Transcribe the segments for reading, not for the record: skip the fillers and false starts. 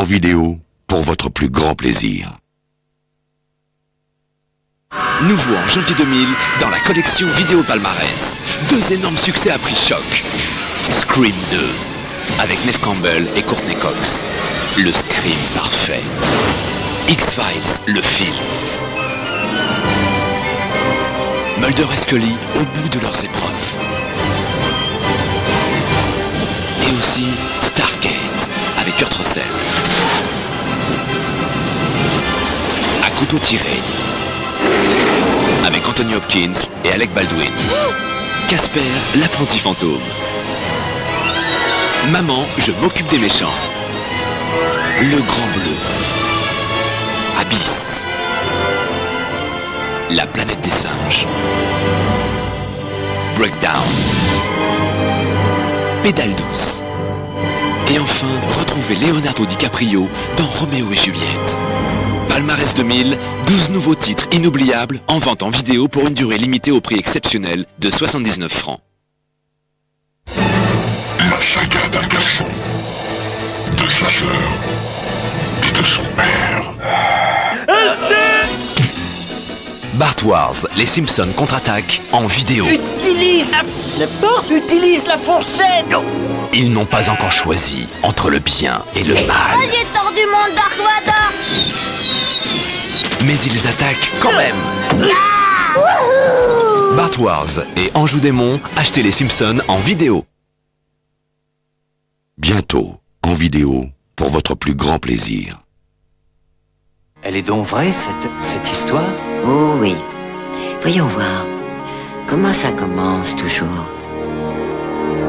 vidéo pour votre plus grand plaisir. Nouveau en janvier 2000 dans la collection Vidéo Palmarès. 2 énormes succès à prix choc. Scream 2 avec Neve Campbell et Courtney Cox. Le Scream parfait. X-Files, le film. Mulder et Scully au bout de leurs épreuves. Et aussi Stargate avec Kurt Russell. À couteau tiré avec Anthony Hopkins et Alec Baldwin. Casper, l'apprenti fantôme. Maman, je m'occupe des méchants. Le Grand Bleu. Abyss. La planète des singes. Breakdown. Pédale douce. Et enfin, retrouvez Leonardo DiCaprio dans Roméo et Juliette. Palmarès 2000, 12 nouveaux titres inoubliables en vente en vidéo pour une durée limitée au prix exceptionnel de 79 francs. La saga d'un garçon, de sa sœur et de son père. Bart Wars, les Simpsons contre-attaquent en vidéo. Utilise la fourchette. Ils n'ont pas encore choisi entre le bien et le mal. J'ai tordu mon Dark Vador. Mais ils attaquent quand même. Bart Wars et Anjou Démons, achetez les Simpsons en vidéo. Bientôt en vidéo pour votre plus grand plaisir. Elle est donc vraie, cette histoire? Oh oui. Voyons voir. Comment ça commence toujours?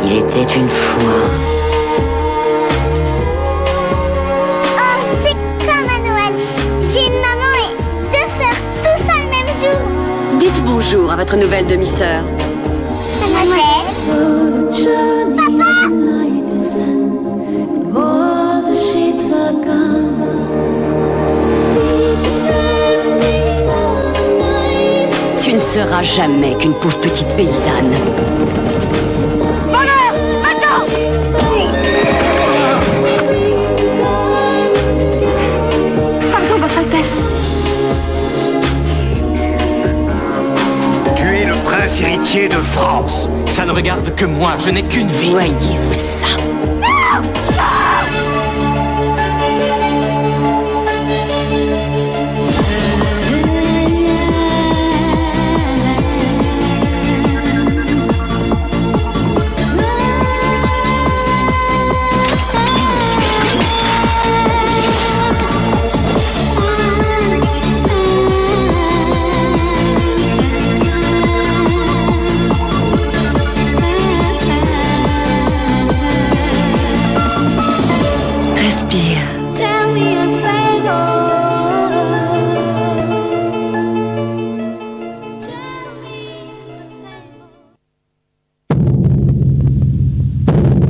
Il était une fois... Oh, c'est comme à Noël. J'ai une maman et 2 sœurs, tout ça le même jour. Dites bonjour à votre nouvelle demi-sœur. Tu ne seras jamais qu'une pauvre petite paysanne. Voleur, attends. Pardon, votre Altesse. Tu es le prince héritier de France. Ça ne regarde que moi, je n'ai qu'une vie. Voyez-vous ça?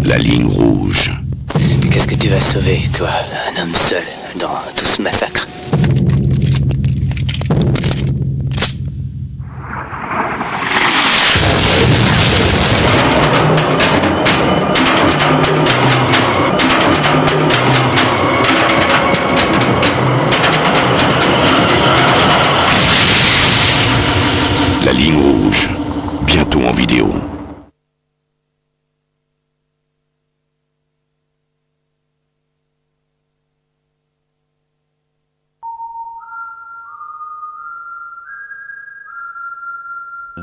La ligne rouge. Qu'est-ce que tu vas sauver, toi, un homme seul, dans tout ce massacre? La ligne rouge. Bientôt en vidéo.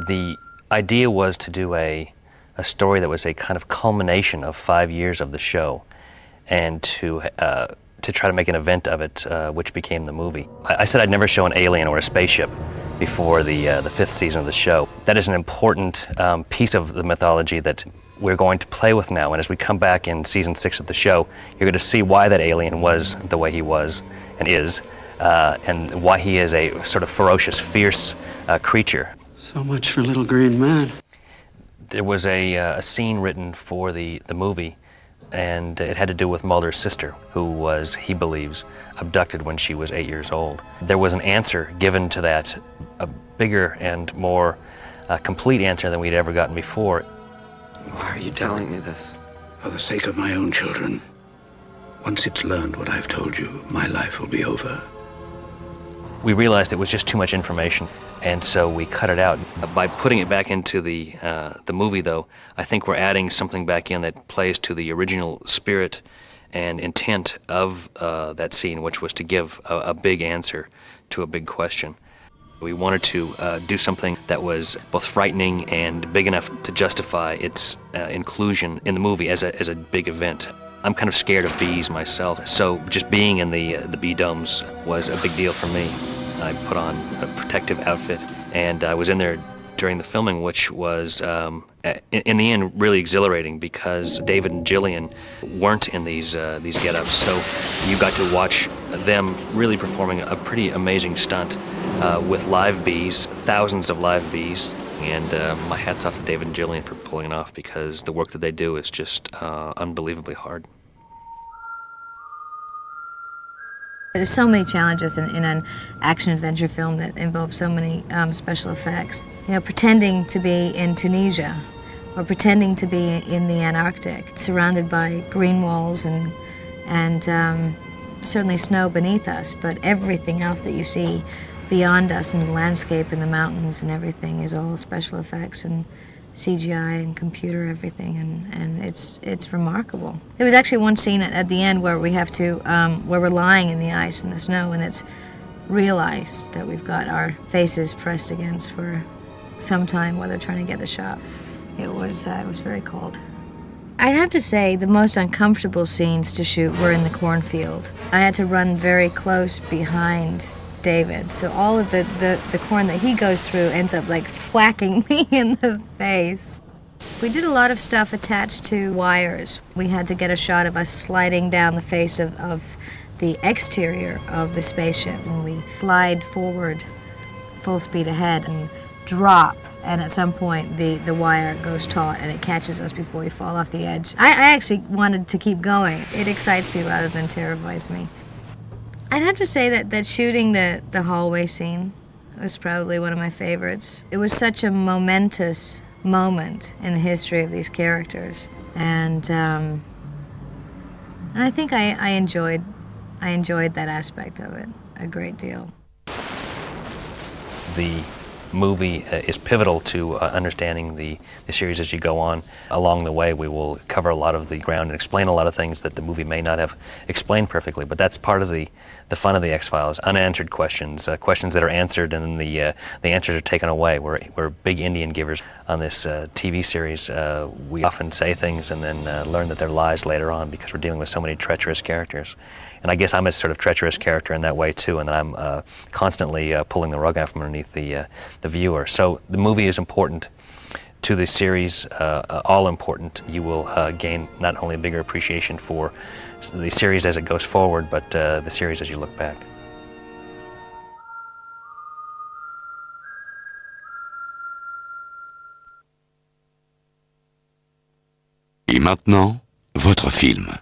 The idea was to do a story that was a kind of culmination of 5 years of the show, and to try to make an event of it, which became the movie. I said I'd never show an alien or a spaceship before the 5th season of the show. That is an important piece of the mythology that we're going to play with now, and as we come back in season 6 of the show, you're going to see why that alien was the way he was and is, and why he is a sort of ferocious, fierce creature. So much for little green man. There was a scene written for the movie, and it had to do with Mulder's sister, who was, he believes, abducted when she was 8 years old. There was an answer given to that, a bigger and more complete answer than we'd ever gotten before. Why are you telling me this? For the sake of my own children. Once it's learned what I've told you, my life will be over. We realized it was just too much information, and so we cut it out. By putting it back into the movie, though, I think we're adding something back in that plays to the original spirit and intent of that scene, which was to give a big answer to a big question. We wanted to do something that was both frightening and big enough to justify its inclusion in the movie as a big event. I'm kind of scared of bees myself, so just being in the bee domes was a big deal for me. I put on a protective outfit, and I was in there during the filming, which was, in the end, really exhilarating because David and Gillian weren't in these get-ups, so you got to watch them really performing a pretty amazing stunt with live bees, thousands of live bees, and my hat's off to David and Gillian for pulling it off because the work that they do is just unbelievably hard. There's so many challenges in an action-adventure film that involve so many special effects. You know, pretending to be in Tunisia or pretending to be in the Antarctic, surrounded by green walls and certainly snow beneath us, but everything else that you see beyond us in the landscape and the mountains and everything is all special effects and CGI and computer everything, and it's remarkable. There was actually one scene at the end where we have to where we're lying in the ice and the snow, and it's real ice that we've got our faces pressed against for some time while they're trying to get the shot. It was very cold. I'd have to say the most uncomfortable scenes to shoot were in the cornfield. I had to run very close behind David, so all of the corn that he goes through ends up like whacking me in the face. We did a lot of stuff attached to wires. We had to get a shot of us sliding down the face of the exterior of the spaceship, and we glide forward full speed ahead and drop, and at some point the wire goes taut and it catches us before we fall off the edge. I actually wanted to keep going. It excites me rather than terrifies me. I'd have to say that shooting the hallway scene was probably one of my favorites. It was such a momentous moment in the history of these characters, and I think I enjoyed that aspect of it a great deal. The movie is pivotal to understanding the series as you go on. Along the way, we will cover a lot of the ground and explain a lot of things that the movie may not have explained perfectly, but that's part of the fun of the X-Files. Unanswered questions, questions that are answered and then the answers are taken away. We're big Indian givers on this TV series. We often say things and then learn that they're lies later on because we're dealing with so many treacherous characters. And I guess I'm a sort of treacherous character in that way too, and that I'm constantly pulling the rug out from underneath the viewer. So the movie is important to the series, all important. You will gain not only a bigger appreciation for the series as it goes forward, but the series as you look back. Et maintenant, votre film.